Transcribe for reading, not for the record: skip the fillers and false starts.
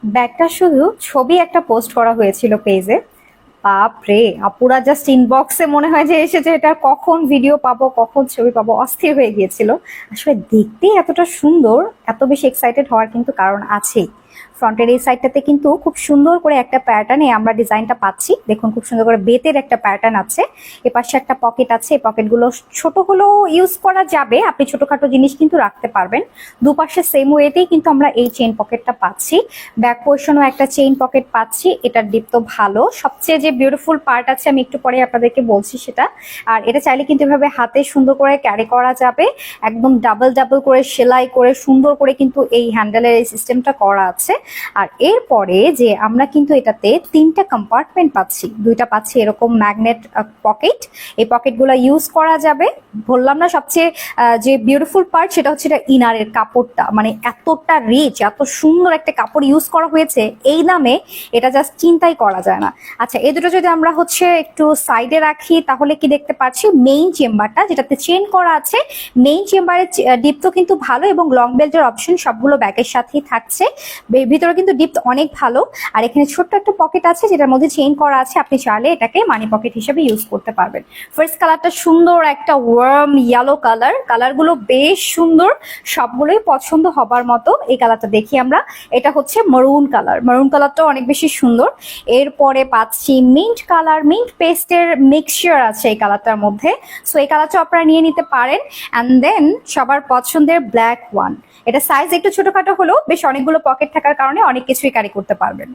ব্যাগটা শুধু ছবি একটা পোস্ট করা হয়েছিল পেজে, বাপ রে আপুরা জাস্ট ইনবক্সে মনে হয় যে এসেছে, এটা কখন ভিডিও পাবো কখন ছবি পাবো অস্থির হয়ে গিয়েছিল। আসলে দেখতেই এতটা সুন্দর, এত বেশি এক্সাইটেড হওয়ার কিন্তু কারণ আছেই। ফ্রন্টের এই সাইডটাতে কিন্তু খুব সুন্দর করে একটা প্যাটার্নে আমরা ডিজাইনটা পাচ্ছি। দেখুন খুব সুন্দর করে বেতের একটা প্যাটার্ন আছে। এপাশে একটা পকেট আছে, এই পকেটগুলো ছোট হলেও ইউজ করা যাবে, আপনি ছোটখাটো জিনিস কিন্তু রাখতে পারবেন। দুপাশে সেম ওয়েতেই কিন্তু আমরা এই চেইন পকেটটা পাচ্ছি। ব্যাক পোর্শনও একটা চেইন পকেট পাচ্ছি। এটার ডিপ তো ভালো, সবচেয়ে যে বিউটিফুল পার্ট আছে আমি একটু পরে আপনাদেরকে বলছি সেটা। আর এটা চাইলে কিন্তু এভাবে হাতে সুন্দর করে ক্যারি করা যাবে, একদম ডাবল ডাবল করে সেলাই করে সুন্দর করে কিন্তু এই হ্যান্ডেলের এই সিস্টেমটা করা আছে। আর এরপরে যে আমরা কিন্তু এটাতে তিনটা কম্পার্টমেন্ট পাচ্ছি, দুইটা পাচ্ছি এরকম ম্যাগনেট পকেট। এই পকেটগুলো ইউজ করা যাবে। বললাম না সবচেয়ে যে বিউটিফুল পার্ট সেটা হচ্ছে এটা ইনারের কাপড়টা, মানে এতটা রিচ, এত সুন্দর একটা কাপড় ইউজ করা হয়েছে এই দামে, এটা জাস্ট চিন্তাই করা যায় না। আচ্ছা, এই দুটো যদি আমরা হচ্ছে একটু সাইডে রাখি তাহলে কি দেখতে পাচ্ছি মেইন চেম্বারটা যেটাতে চেন করা আছে। মেইন চেম্বারের ডিপ তো কিন্তু ভালো এবং লং বেল্টের অপশন সবগুলো ব্যাগের সাথেই থাকছে। ভিতরে কিন্তু ডিপ অনেক ভালো। আর এখানে ছোট্ট একটা পকেট আছে যেটার মধ্যে চেইন করা আছে, আপনি চাইলে এটাকে মানি পকেট হিসেবে ইউজ করতে পারবেন। ফার্স্ট কালারটা সুন্দর একটা ওয়ার্ম ইয়েলো কালার, কালারগুলো বেশ সুন্দর, সবগুলোই পছন্দ হবার মতো। এই কালারটা দেখি আমরা, এটা হচ্ছে মারুন কালার, মারুন কালারটাও অনেক বেশি সুন্দর। এরপরে পাচ্ছি মিন্ট কালার, মিন্ট পেস্টের মিক্সচার আছে এই কালারটার মধ্যে, সো এই কালারটা আপনারা নিয়ে নিতে পারেন। অ্যান্ড দেন সবার পছন্দের ব্ল্যাক ওয়ান, এটা সাইজ একটু ছোটখাটো হলেও বেশ অনেকগুলো পকেট থাকার কারণে অনেক কিছুই ক্যারি করতে পারবেন।